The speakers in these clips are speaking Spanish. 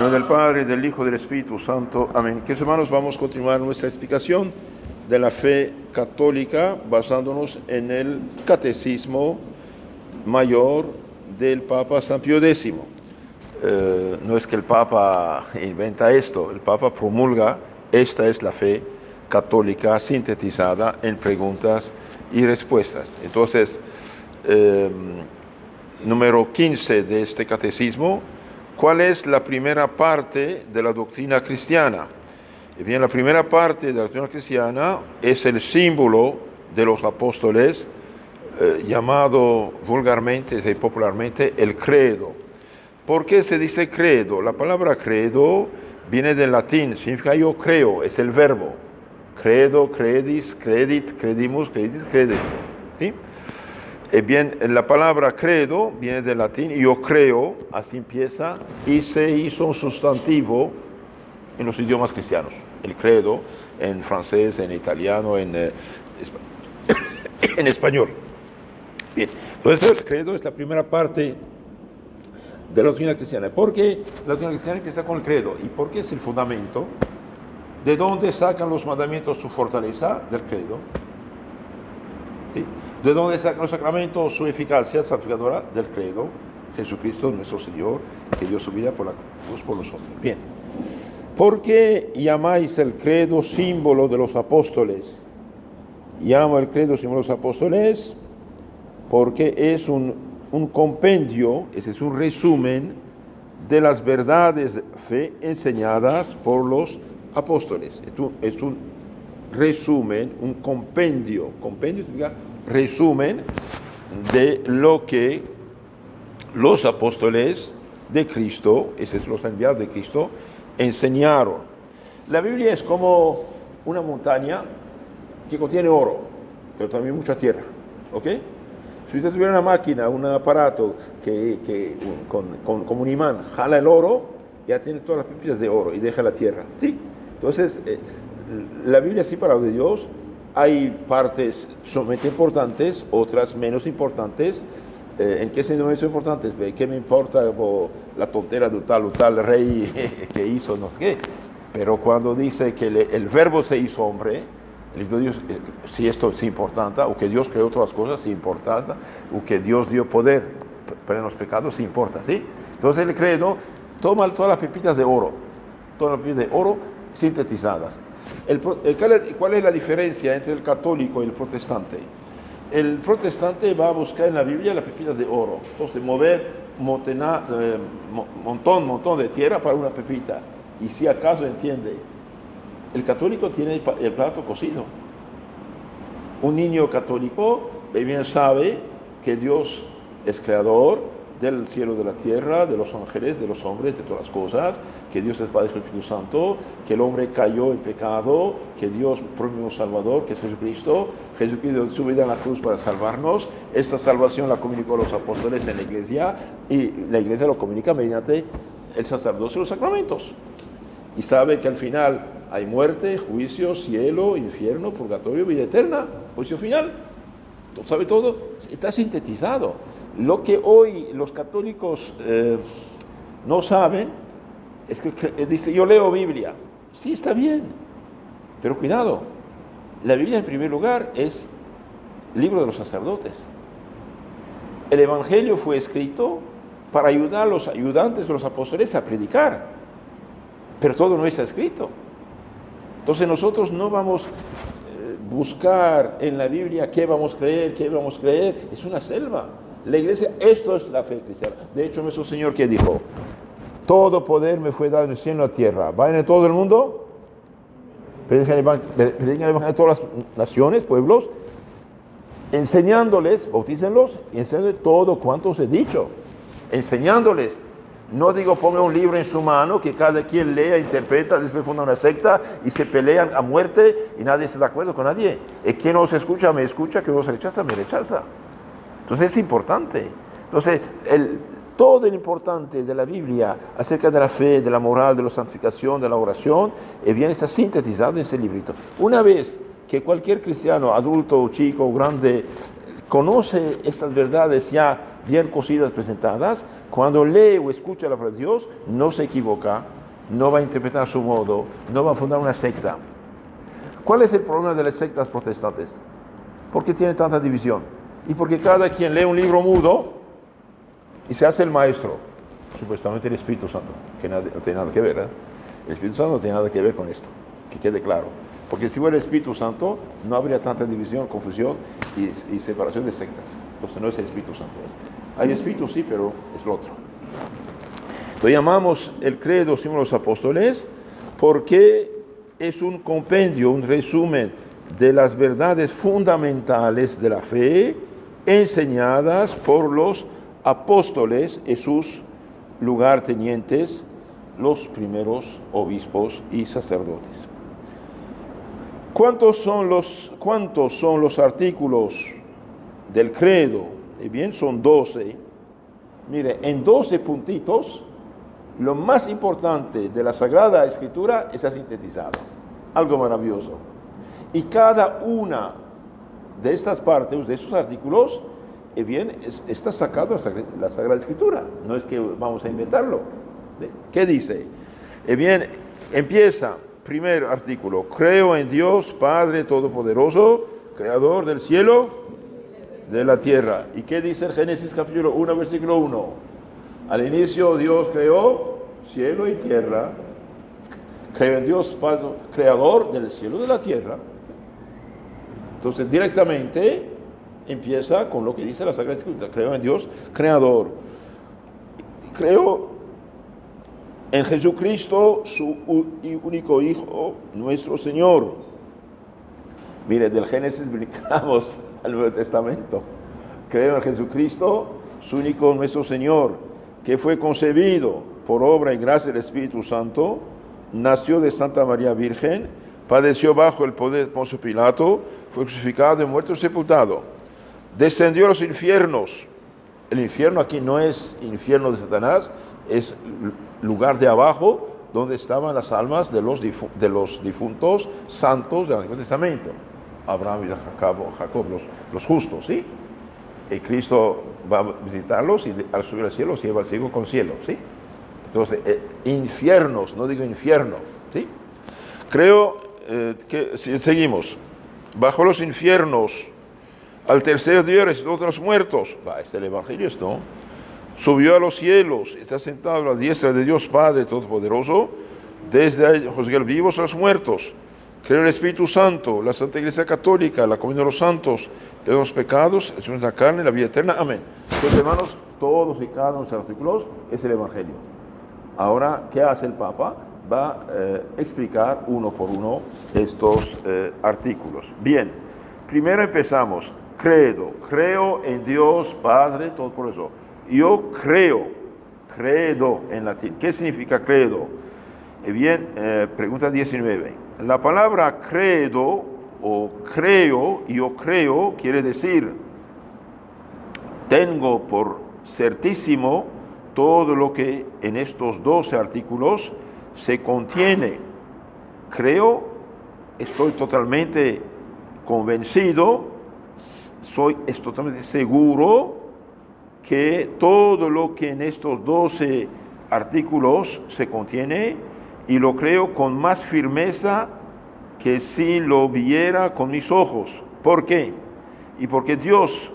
nombre del Padre, del Hijo y del Espíritu Santo. Amén. Queridos hermanos, vamos a continuar nuestra explicación de la fe católica basándonos en el Catecismo Mayor del Papa San Pío X. No es que el Papa inventa esto, el Papa promulga, esta es la fe católica sintetizada en preguntas y respuestas. Entonces, número 15 de este catecismo, ¿cuál es la primera parte de la doctrina cristiana? Bien, la primera parte de la doctrina cristiana es el símbolo de los apóstoles, llamado vulgarmente y popularmente el credo. ¿Por qué se dice credo? La palabra credo viene del latín, significa yo creo, es el verbo. Credo, credis, credit, credimus, credis, credit. ¿Sí? Bien, la palabra credo viene del latín, yo creo, así empieza, y se hizo un sustantivo en los idiomas cristianos. El credo en francés, en italiano, en español. Bien, entonces el credo es la primera parte de la doctrina cristiana. ¿Por qué la doctrina cristiana empieza con el credo? ¿Y por qué es el fundamento? ¿De dónde sacan los mandamientos su fortaleza? Del credo. ¿Sí? ¿De dónde sacan los sacramentos su eficacia santificadora? Del credo. Jesucristo, nuestro Señor, que dio su vida por la cruz por nosotros. Bien. ¿Por qué llamáis el credo símbolo de los apóstoles? Llamo el credo símbolo de los apóstoles porque es un compendio, ese es un resumen de las verdades de fe enseñadas por los apóstoles. Es un resumen, un compendio. Compendio significa resumen de lo que los apóstoles de Cristo, esos los enviados de Cristo, enseñaron. La Biblia es como una montaña que contiene oro, pero también mucha tierra. ¿Ok? Si usted tuviera una máquina, un aparato que con un imán jala el oro, ya tiene todas las pepitas de oro y deja la tierra. ¿Sí? Entonces, la Biblia sí, palabra de Dios, hay partes sumamente importantes, otras menos importantes. ¿En qué sentido menos importantes? ¿Qué me importa la tontera de tal o tal rey que hizo no sé qué? Pero cuando dice que el verbo se hizo hombre, el Hijo de Dios, si esto es importante, o que Dios creó todas las cosas, sí importa, o que Dios dio poder para los pecados, sí importa, ¿sí? Entonces el credo toma todas las pepitas de oro sintetizadas. ¿Cuál es la diferencia entre el católico y el protestante? El protestante va a buscar en la Biblia las pepitas de oro. Entonces, mover montón de tierra para una pepita. Y si acaso entiende, el católico tiene el plato cocido. Un niño católico bien sabe que Dios es creador del cielo, de la tierra, de los ángeles, de los hombres, de todas las cosas, que Dios es Padre del Espíritu Santo, que el hombre cayó en pecado, que Dios prometió un Salvador, que es Jesucristo. Jesucristo dio su vida en la cruz para salvarnos. Esta salvación la comunicó a los apóstoles en la iglesia, y la iglesia lo comunica mediante el sacerdocio y los sacramentos. Y sabe que al final hay muerte, juicio, cielo, infierno, purgatorio, vida eterna, juicio final. ¿Sabe todo? Está sintetizado. Lo que hoy los católicos no saben es que dice, yo leo Biblia. Sí, está bien, pero cuidado. La Biblia en primer lugar es libro de los sacerdotes. El Evangelio fue escrito para ayudar a los ayudantes de los apóstoles a predicar, pero todo no está escrito. Entonces nosotros no vamos a buscar en la Biblia qué vamos a creer, es una selva. La iglesia, esto es la fe cristiana. De hecho, nuestro Señor, ¿qué dijo? Todo poder me fue dado en el cielo y en la tierra. Vayan en todo el mundo, prediquen el evangelio a todas las naciones, pueblos, enseñándoles, bautícenlos y enseñándoles todo cuanto os he dicho. Enseñándoles. No digo ponga un libro en su mano que cada quien lea, interpreta, después funda una secta y se pelean a muerte y nadie está de acuerdo con nadie. Y quien no se escucha, me escucha, quien no se rechaza, me rechaza. Entonces es importante. Entonces, todo lo importante de la Biblia acerca de la fe, de la moral, de la santificación, de la oración, bien está sintetizado en ese librito. Una vez que cualquier cristiano, adulto, chico, grande, conoce estas verdades ya bien cocidas, presentadas, cuando lee o escucha la palabra de Dios, no se equivoca, no va a interpretar a su modo, no va a fundar una secta. ¿Cuál es el problema de las sectas protestantes? ¿Por qué tiene tanta división? Y porque cada quien lee un libro mudo y se hace el maestro, supuestamente el Espíritu Santo, que no tiene nada que ver, ¿eh? El Espíritu Santo no tiene nada que ver con esto, que quede claro. Porque si fuera el Espíritu Santo, no habría tanta división, confusión y separación de sectas. Entonces no es el Espíritu Santo. Hay Espíritu, sí, pero es lo otro. Lo llamamos el credo, símbolo de los apóstoles, porque es un compendio, un resumen de las verdades fundamentales de la fe enseñadas por los apóstoles y sus lugartenientes, los primeros obispos y sacerdotes. ¿Cuántos son los artículos del credo? Bien, son 12. Mire, en 12 puntitos, lo más importante de la Sagrada Escritura está sintetizado. Algo maravilloso. Y cada una de estas partes, de esos artículos, bien, está sacado la Sagrada Escritura. No es que vamos a inventarlo. ¿Qué dice? Bien, empieza, primer artículo. Creo en Dios, Padre Todopoderoso, Creador del cielo, de la tierra. ¿Y qué dice el Génesis capítulo 1, versículo 1? Al inicio Dios creó cielo y tierra. Creo en Dios, Padre, Creador del cielo y de la tierra. Entonces, directamente empieza con lo que dice la Sagrada Escritura. Creo en Dios, Creador. Creo en Jesucristo, su único Hijo, nuestro Señor. Mire, del Génesis brincamos al Nuevo Testamento. Creo en Jesucristo, su único nuestro Señor, que fue concebido por obra y gracia del Espíritu Santo, nació de Santa María Virgen, padeció bajo el poder de Poncio Pilato, fue crucificado, muerto y sepultado. Descendió a los infiernos. El infierno aquí no es infierno de Satanás, es lugar de abajo donde estaban las almas de los difuntos santos del Antiguo Testamento. Abraham y Jacob, los justos, ¿sí? Y Cristo va a visitarlos y al subir al cielo se lleva al cielo con cielo, ¿sí? Entonces, infiernos, no digo infierno, ¿sí? Creo que, si seguimos, bajo los infiernos, al tercer día resucitó de los muertos, este es el Evangelio, ¿no? Subió a los cielos, está sentado a la diestra de Dios Padre Todopoderoso, desde ahí juzgar vivos a los muertos. Creo en el Espíritu Santo, la Santa Iglesia Católica, la comunión de los santos, de los pecados, el de la carne, la vida eterna. Amén. Entonces, hermanos, todos y cada uno de los artículos es el Evangelio. Ahora, ¿qué hace el Papa? Va a explicar uno por uno estos artículos. Bien, primero empezamos. Credo. Creo en Dios Padre Todopoderoso. Yo credo en latín. ¿Qué significa credo? Bien, pregunta 19. La palabra credo o creo, yo creo, quiere decir tengo por certísimo todo lo que en estos 12 artículos se contiene. Creo, estoy totalmente convencido, es totalmente seguro que todo lo que en estos 12 artículos se contiene, y lo creo con más firmeza que si lo viera con mis ojos. ¿Por qué? Y porque Dios,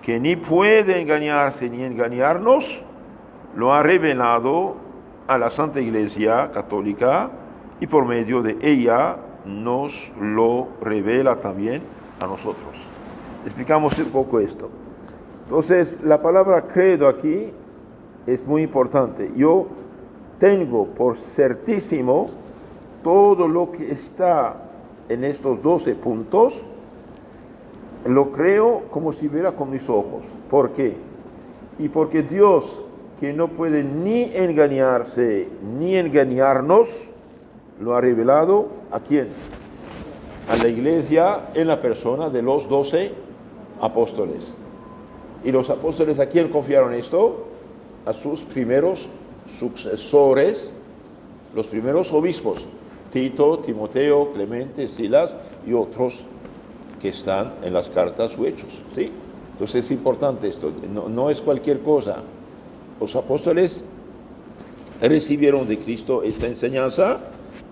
que ni puede engañarse ni engañarnos, lo ha revelado a la Santa Iglesia Católica y por medio de ella nos lo revela también a nosotros. Explicamos un poco esto. Entonces, la palabra credo aquí es muy importante. Yo tengo por certísimo todo lo que está en estos 12 puntos, lo creo como si viera con mis ojos. ¿Por qué? Y porque Dios, que no puede ni engañarse ni engañarnos, lo ha revelado ¿a quién? A la Iglesia en la persona de los 12 apóstoles. ¿Y los apóstoles a quién confiaron esto? A sus primeros sucesores, los primeros obispos, Tito, Timoteo, Clemente, Silas y otros que están en las cartas o hechos, ¿sí? Entonces es importante esto, no es cualquier cosa. Los apóstoles recibieron de Cristo esta enseñanza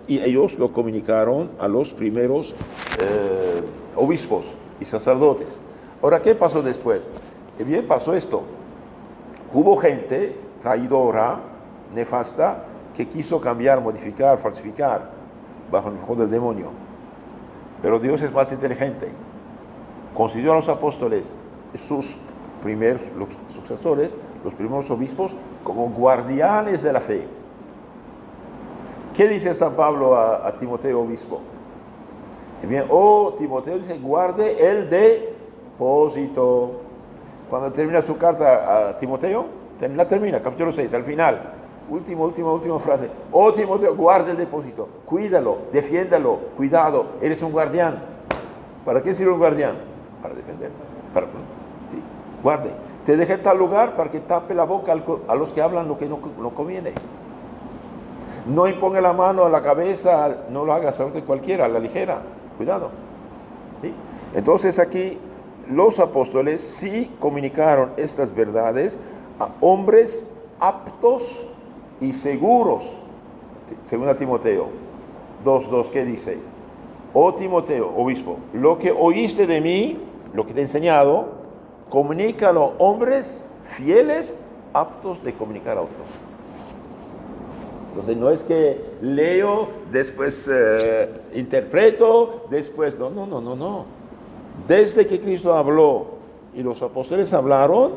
y ellos lo comunicaron a los primeros obispos y sacerdotes. Ahora, ¿qué pasó después? Bien, pasó esto. Hubo gente traidora, nefasta, que quiso cambiar, modificar, falsificar, bajo el fuego del demonio. Pero Dios es más inteligente. Consideró a los apóstoles, sus primeros sucesores, los primeros obispos, como guardianes de la fe. ¿Qué dice San Pablo a Timoteo, obispo? Bien, Timoteo dice, guarde el depósito. Cuando termina su carta a Timoteo, termina, capítulo 6, al final. Última frase. Timoteo, guarda el depósito. Cuídalo, defiéndalo, cuidado. Eres un guardián. ¿Para qué sirve un guardián? Para defender. Sí, guarde. Te deja en tal lugar para que tape la boca a los que hablan lo que no conviene. No imponga la mano a la cabeza, no lo haga saber de cualquiera, a la ligera. Cuidado. ¿Sí? Entonces aquí los apóstoles sí comunicaron estas verdades a hombres aptos y seguros. Según Timoteo 2:2, ¿qué dice? Timoteo, obispo, lo que oíste de mí, lo que te he enseñado, comunícalo a hombres fieles, aptos de comunicar a otros. Entonces no es que leo, después interpreto, después... No. Desde que Cristo habló y los apóstoles hablaron,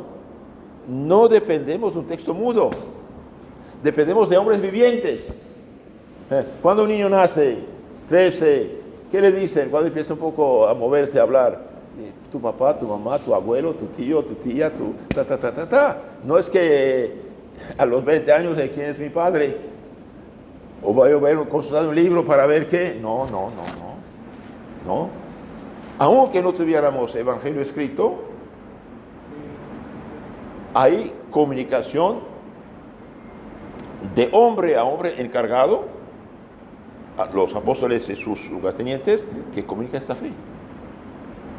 no dependemos de un texto mudo. Dependemos de hombres vivientes. Cuando un niño nace, crece, ¿qué le dicen? Cuando empieza un poco a moverse, a hablar, tu papá, tu mamá, tu abuelo, tu tío, tu tía, tu No es que a los 20 años de quién es mi padre. O voy a consultar un libro para ver qué. No. Aunque no tuviéramos evangelio escrito, hay comunicación de hombre a hombre encargado, a los apóstoles y sus lugartenientes, que comunican esta fe.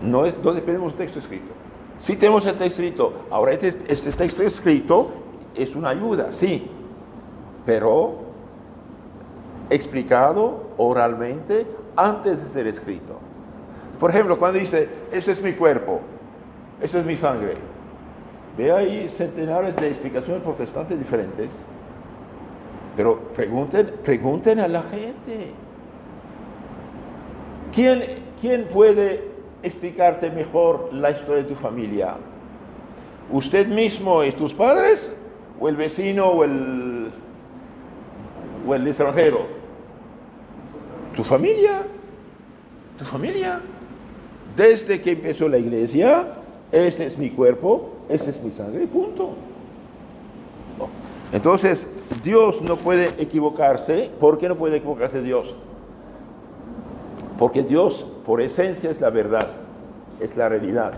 No dependemos del texto escrito. Sí tenemos el texto escrito. Ahora este texto escrito es una ayuda, sí, pero explicado oralmente antes de ser escrito. Por ejemplo, cuando dice, ese es mi cuerpo, esa es mi sangre, ve ahí centenares de explicaciones protestantes diferentes, pero pregunten a la gente. ¿Quién puede explicarte mejor la historia de tu familia? ¿Usted mismo y tus padres? ¿O el vecino o el extranjero? ¿Tu familia? Desde que empezó la iglesia, este es mi cuerpo, esta es mi sangre, punto. Entonces, Dios no puede equivocarse. ¿Por qué no puede equivocarse Dios? Porque Dios, por esencia, es la verdad, es la realidad.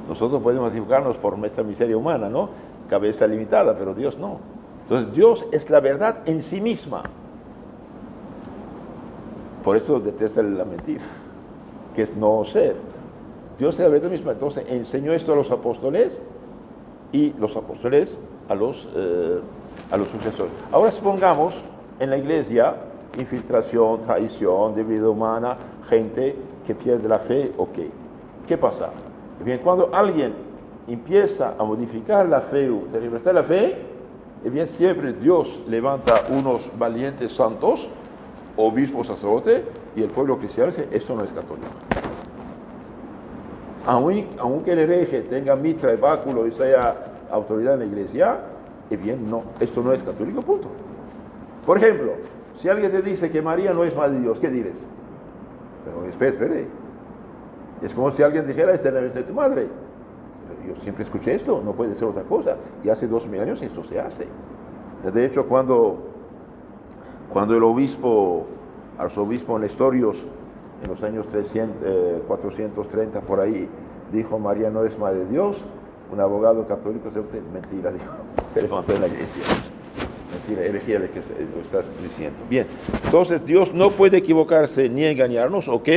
Nosotros podemos equivocarnos por nuestra miseria humana, ¿no? Cabeza limitada, pero Dios no. Entonces, Dios es la verdad en sí misma. Por eso detesta la mentira, que es no ser. Dios es la verdad misma. Entonces enseñó esto a los apóstoles y los apóstoles a los sucesores. Ahora supongamos en la iglesia infiltración, traición, debilidad humana, gente que pierde la fe, ok. ¿Qué pasa? Bien, cuando alguien empieza a modificar la fe o tergiversar la fe, bien siempre Dios levanta unos valientes santos, obispo, sacerdote, y el pueblo cristiano dice, esto no es católico. Aunque el hereje tenga mitra y báculo y sea autoridad en la iglesia, bien, no, esto no es católico, punto. Por ejemplo, si alguien te dice que María no es madre de Dios, ¿qué dices? Pero espere. Es como si alguien dijera, esta es la de tu madre. Yo siempre escuché esto, no puede ser otra cosa. Y hace 2000 años esto se hace. De hecho, cuando el arzobispo Nestorios, en los años 430 por ahí, dijo María no es madre de Dios, un abogado católico se dijo, mentira, se levantó en la iglesia. Mentira, herejía de que lo estás diciendo. Bien, entonces Dios no puede equivocarse ni engañarnos, ¿ok?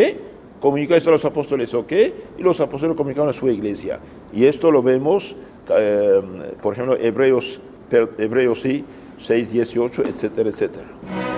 Comunicó esto a los apóstoles, ¿ok? Y los apóstoles comunicaron a su iglesia. Y esto lo vemos, por ejemplo, Hebreos sí, 6:18, etcétera, etcétera.